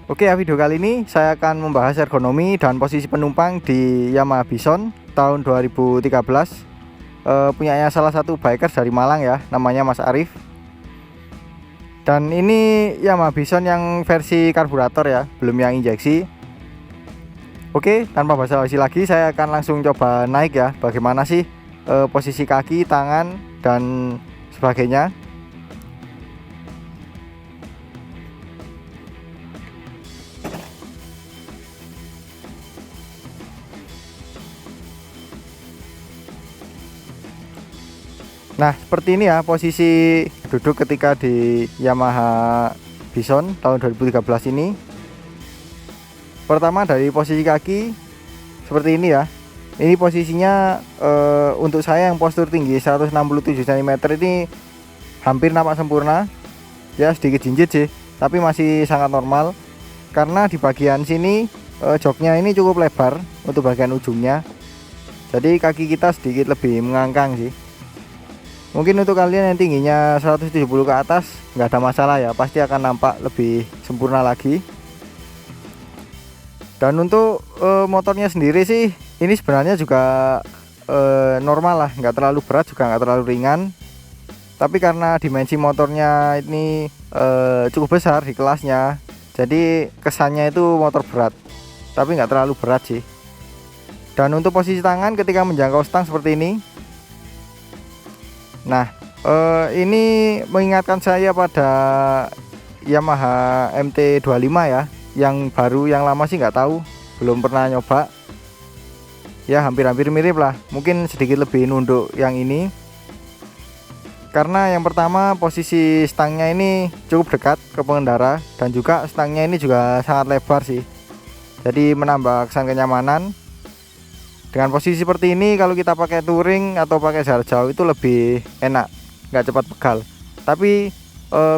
Oke ya, video kali ini saya akan membahas ergonomi dan posisi penumpang di Yamaha Bison tahun 2013. Punyanya salah satu biker dari Malang ya, namanya Mas Arif. Dan ini Yamaha Bison yang versi karburator ya, belum yang injeksi. Oke, tanpa basa-basi lagi saya akan langsung coba naik ya, bagaimana sih posisi kaki, tangan, dan sebagainya. Nah, seperti ini ya posisi duduk ketika di Yamaha Bison tahun 2013 ini. Pertama dari posisi kaki seperti ini ya. Ini posisinya untuk saya yang postur tinggi 167 cm ini hampir nampak sempurna. Ya sedikit jinjit sih, tapi masih sangat normal. Karena di bagian sini joknya ini cukup lebar untuk bagian ujungnya. Jadi kaki kita sedikit lebih mengangkang sih. Mungkin untuk kalian yang tingginya 170 ke atas nggak ada masalah ya, pasti akan nampak lebih sempurna lagi. Dan untuk motornya sendiri sih ini sebenarnya juga normal lah, nggak terlalu berat juga nggak terlalu ringan. Tapi karena dimensi motornya ini cukup besar di kelasnya, jadi kesannya itu motor berat, tapi nggak terlalu berat sih. Dan untuk posisi tangan ketika menjangkau stang seperti ini. Nah, ini mengingatkan saya pada Yamaha MT25 ya, yang baru, yang lama sih nggak tahu, belum pernah nyoba. Ya hampir-hampir mirip lah, mungkin sedikit lebih nunduk yang ini. Karena yang pertama posisi stangnya ini cukup dekat ke pengendara, dan juga stangnya ini juga sangat lebar sih. Jadi menambah kesan kenyamanan. Dengan posisi seperti ini kalau kita pakai touring atau pakai jarak jauh itu lebih enak, nggak cepat pegal. Tapi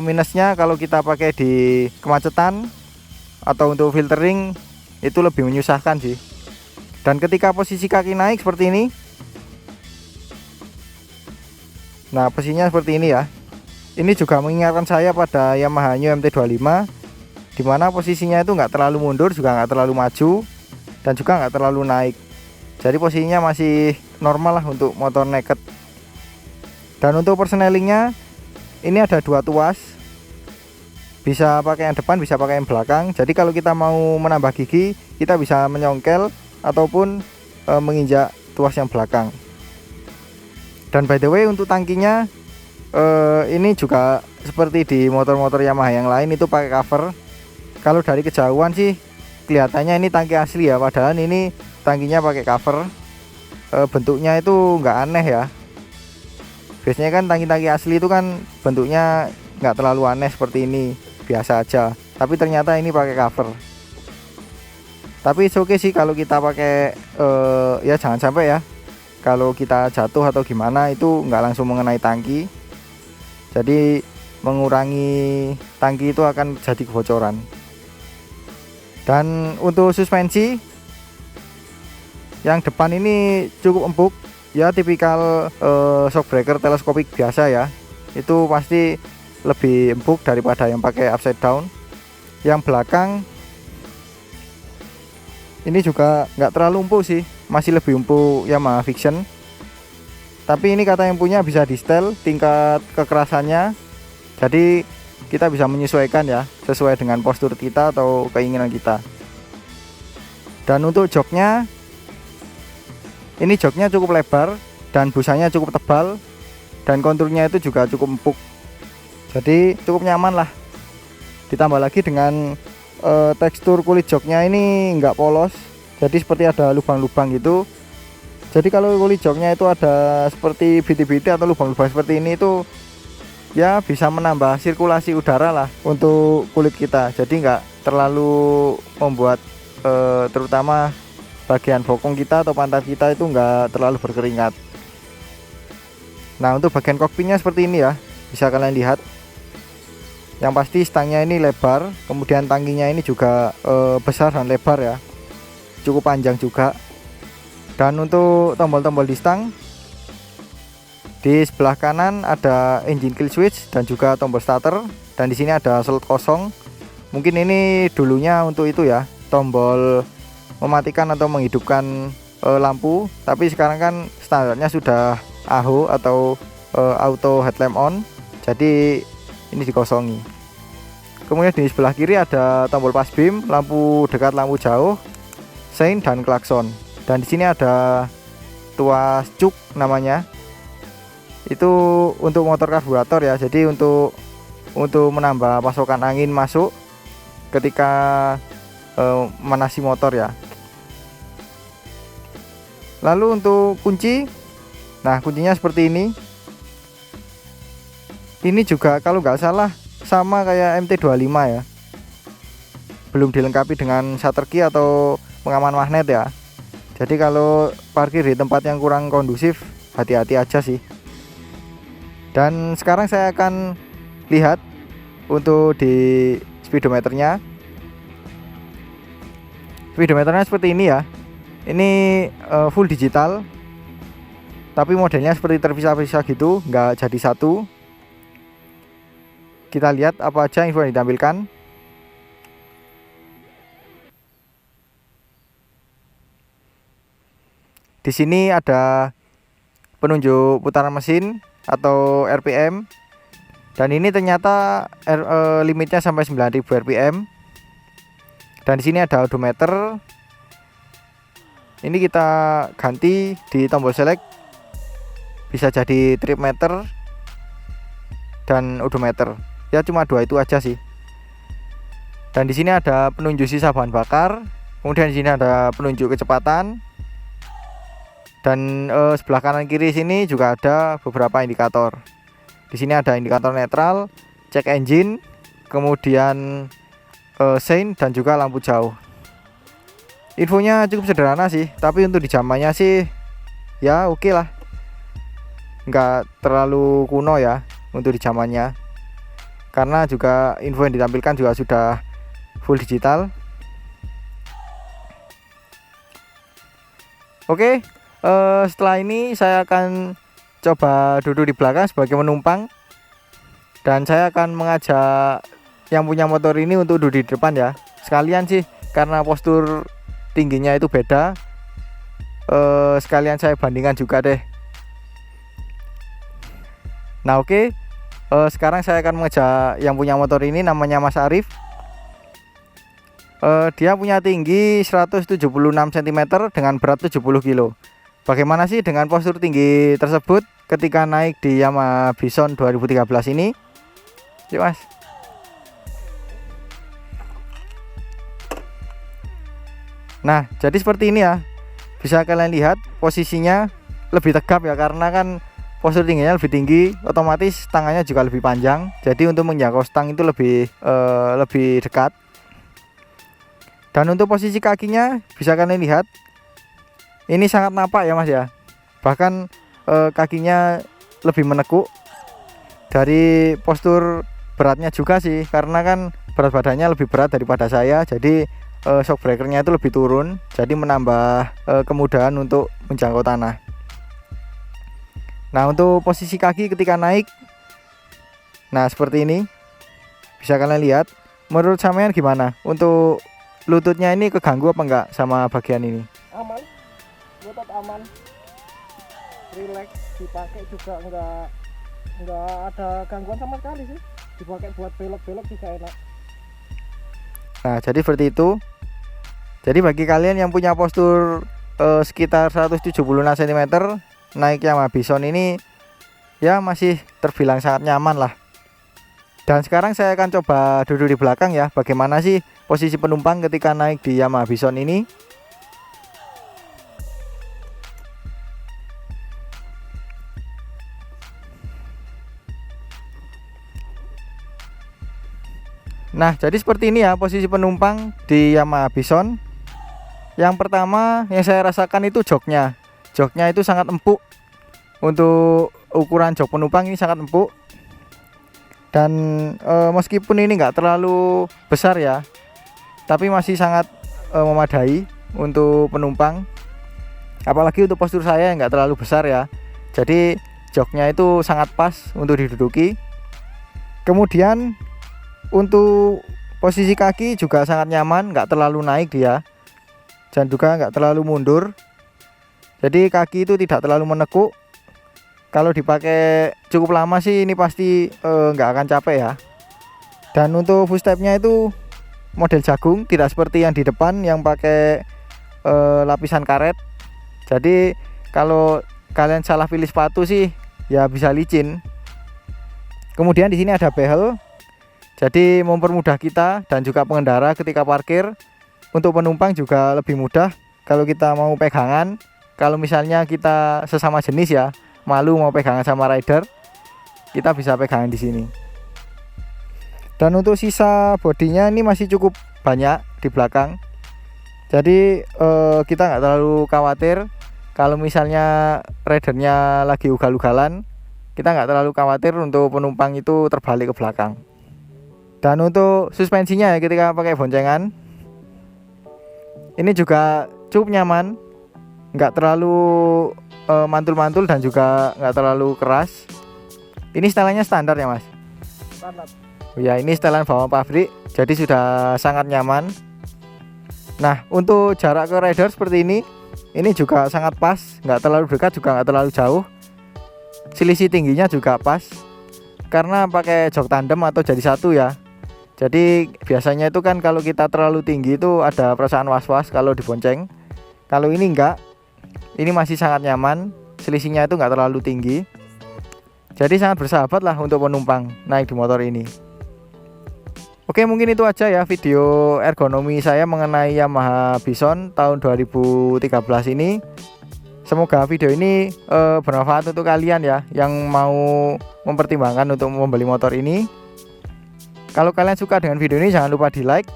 minusnya kalau kita pakai di kemacetan atau untuk filtering itu lebih menyusahkan sih. Dan ketika posisi kaki naik seperti ini, nah posisinya seperti ini ya. Ini juga mengingatkan saya pada Yamaha New MT25, dimana posisinya itu nggak terlalu mundur juga nggak terlalu maju, dan juga nggak terlalu naik. Jadi posisinya masih normal lah untuk motor naked. Dan untuk persnelingnya ini ada dua tuas, bisa pakai yang depan bisa pakai yang belakang. Jadi kalau kita mau menambah gigi kita bisa menyongkel ataupun menginjak tuas yang belakang. Dan by the way untuk tangkinya ini juga seperti di motor-motor Yamaha yang lain itu pakai cover. Kalau dari kejauhan sih kelihatannya ini tangki asli ya, padahal ini tangkinya pakai cover. Bentuknya itu nggak aneh ya, biasanya kan tangki-tangki asli itu kan bentuknya nggak terlalu aneh seperti ini, biasa aja. Tapi ternyata ini pakai cover. Tapi oke sih kalau kita pakai ya jangan sampai ya kalau kita jatuh atau gimana itu nggak langsung mengenai tangki, jadi mengurangi tangki itu akan jadi kebocoran. Dan untuk suspensi yang depan ini cukup empuk ya, tipikal shock breaker teleskopik biasa ya. Itu pasti lebih empuk daripada yang pakai upside down. Yang belakang ini juga nggak terlalu empuk sih, masih lebih empuk Yamaha Vision. Tapi ini kata yang punya bisa di setel tingkat kekerasannya, jadi kita bisa menyesuaikan ya sesuai dengan postur kita atau keinginan kita. Dan untuk joknya, ini joknya cukup lebar dan busanya cukup tebal, dan konturnya itu juga cukup empuk, jadi cukup nyaman lah. Ditambah lagi dengan tekstur kulit joknya ini nggak polos, jadi seperti ada lubang-lubang gitu. Jadi kalau kulit joknya itu ada seperti biti-biti atau lubang-lubang seperti ini, itu ya bisa menambah sirkulasi udara lah untuk kulit kita, jadi nggak terlalu membuat terutama bagian bokong kita atau pantat kita itu nggak terlalu berkeringat. Nah untuk bagian kokpitnya seperti ini ya, bisa kalian lihat. Yang pasti stangnya ini lebar, kemudian tangkinya ini juga besar dan lebar ya, cukup panjang juga. Dan untuk tombol-tombol di stang, di sebelah kanan ada engine kill switch dan juga tombol starter, dan di sini ada slot kosong Mungkin ini dulunya untuk itu ya, tombol mematikan atau menghidupkan lampu, tapi sekarang kan standarnya sudah AHO atau auto headlamp on, jadi ini dikosongi. Kemudian di sebelah kiri ada tombol pass beam, lampu dekat, lampu jauh, sein dan klakson. Dan di sini ada tuas cuk namanya, itu untuk motor karburator ya, jadi untuk menambah pasokan angin masuk ketika manasi motor ya. Lalu untuk kunci, nah kuncinya seperti ini. Ini juga kalau nggak salah sama kayak MT25 ya, belum dilengkapi dengan shutter key atau pengaman magnet ya. Jadi kalau parkir di tempat yang kurang kondusif, hati-hati aja sih. Dan sekarang saya akan lihat untuk di speedometernya. Speedometernya seperti ini ya. Ini full digital, tapi modelnya seperti terpisah-pisah gitu, nggak jadi satu. Kita lihat apa aja info yang ditampilkan. Di sini ada penunjuk putaran mesin atau RPM, dan ini ternyata limitnya sampai 9000 RPM. Dan di sini ada odometer. Ini kita ganti di tombol select, bisa jadi trip meter dan odometer. Ya cuma dua itu aja sih. Dan di sini ada penunjuk sisa bahan bakar. Kemudian di sini ada penunjuk kecepatan. Dan sebelah kanan kiri sini juga ada beberapa indikator. Di sini ada indikator netral, check engine, kemudian sein dan juga lampu jauh. Infonya cukup sederhana sih, tapi untuk di zamannya sih ya oke lah, nggak terlalu kuno ya untuk di zamannya, karena juga info yang ditampilkan juga sudah full digital. Oke, setelah ini saya akan coba duduk di belakang sebagai penumpang, dan saya akan mengajak yang punya motor ini untuk duduk di depan ya, sekalian sih karena postur tingginya itu beda, sekalian saya bandingkan juga deh. Nah oke, sekarang saya akan mengajak yang punya motor ini, namanya Mas Arif. Dia punya tinggi 176 cm dengan berat 70 kg. Bagaimana sih dengan postur tinggi tersebut ketika naik di Yamaha Bison 2013 ini? Yuk Mas. Nah jadi seperti ini ya, bisa kalian lihat posisinya lebih tegap ya, karena kan postur tingginya lebih tinggi, otomatis tangannya juga lebih panjang, jadi untuk menjangkau stang itu lebih dekat. Dan untuk posisi kakinya bisa kalian lihat, ini sangat nampak ya Mas ya, bahkan kakinya lebih menekuk. Dari postur beratnya juga sih, karena kan berat badannya lebih berat daripada saya, jadi shock breakernya itu lebih turun, jadi menambah kemudahan untuk menjangkau tanah. Nah untuk posisi kaki ketika naik, nah seperti ini, bisa kalian lihat. Menurut sampean gimana? Untuk lututnya ini keganggu apa enggak sama bagian ini? Aman, lutut aman, relax, dipakai juga enggak ada gangguan sama sekali sih. Dipakai buat belok-belok juga enak. Nah jadi seperti itu. Jadi bagi kalian yang punya postur sekitar 176 cm, naik Yamaha Bison ini ya masih terbilang sangat nyaman lah. Dan sekarang saya akan coba duduk di belakang ya, bagaimana sih posisi penumpang ketika naik di Yamaha Bison ini. Nah jadi seperti ini ya posisi penumpang di Yamaha Bison. Yang pertama yang saya rasakan itu joknya itu sangat empuk. Untuk ukuran jok penumpang ini sangat empuk. Dan meskipun ini enggak terlalu besar ya, tapi masih sangat memadai untuk penumpang. Apalagi untuk postur saya yang enggak terlalu besar ya, jadi joknya itu sangat pas untuk diduduki. Kemudian untuk posisi kaki juga sangat nyaman, nggak terlalu naik dia dan juga nggak terlalu mundur. Jadi kaki itu tidak terlalu menekuk. Kalau dipakai cukup lama sih ini pasti nggak akan capek ya. Dan untuk footstepnya itu model jagung, tidak seperti yang di depan yang pakai lapisan karet. Jadi kalau kalian salah pilih sepatu sih ya bisa licin. Kemudian di sini ada behel, jadi mempermudah kita dan juga pengendara ketika parkir. Untuk penumpang juga lebih mudah kalau kita mau pegangan. Kalau misalnya kita sesama jenis ya, malu mau pegangan sama rider, kita bisa pegangan di sini. Dan untuk sisa bodinya ini masih cukup banyak di belakang. Jadi kita nggak terlalu khawatir kalau misalnya ridernya lagi ugal-ugalan, kita nggak terlalu khawatir untuk penumpang itu terbalik ke belakang. Dan untuk suspensinya ya, ketika pakai boncengan ini juga cukup nyaman, nggak terlalu mantul-mantul dan juga nggak terlalu keras. Ini setelannya standar ya mas? Standar. Ya ini setelan bawah pabrik, jadi sudah sangat nyaman. Nah untuk jarak ke rider seperti ini juga sangat pas, nggak terlalu dekat juga nggak terlalu jauh. Selisih tingginya juga pas, karena pakai jok tandem atau jadi satu ya. Jadi biasanya itu kan kalau kita terlalu tinggi itu ada perasaan was-was kalau dibonceng. Kalau ini enggak, ini masih sangat nyaman, selisihnya itu enggak terlalu tinggi. Jadi sangat bersahabat lah untuk penumpang naik di motor ini. Oke, mungkin itu aja ya video ergonomi saya mengenai Yamaha Bison tahun 2013 ini. Semoga video ini bermanfaat untuk kalian ya yang mau mempertimbangkan untuk membeli motor ini. Kalau kalian suka dengan video ini jangan lupa di like.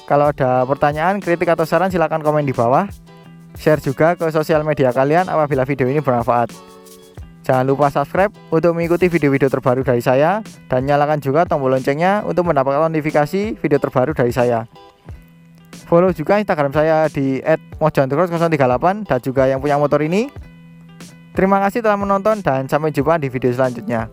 Kalau ada pertanyaan, kritik atau saran silahkan komen di bawah. Share juga ke sosial media kalian apabila video ini bermanfaat. Jangan lupa subscribe untuk mengikuti video-video terbaru dari saya. Dan nyalakan juga tombol loncengnya untuk mendapatkan notifikasi video terbaru dari saya. Follow juga Instagram saya di @mojontocross038 dan juga yang punya motor ini. Terima kasih telah menonton dan sampai jumpa di video selanjutnya.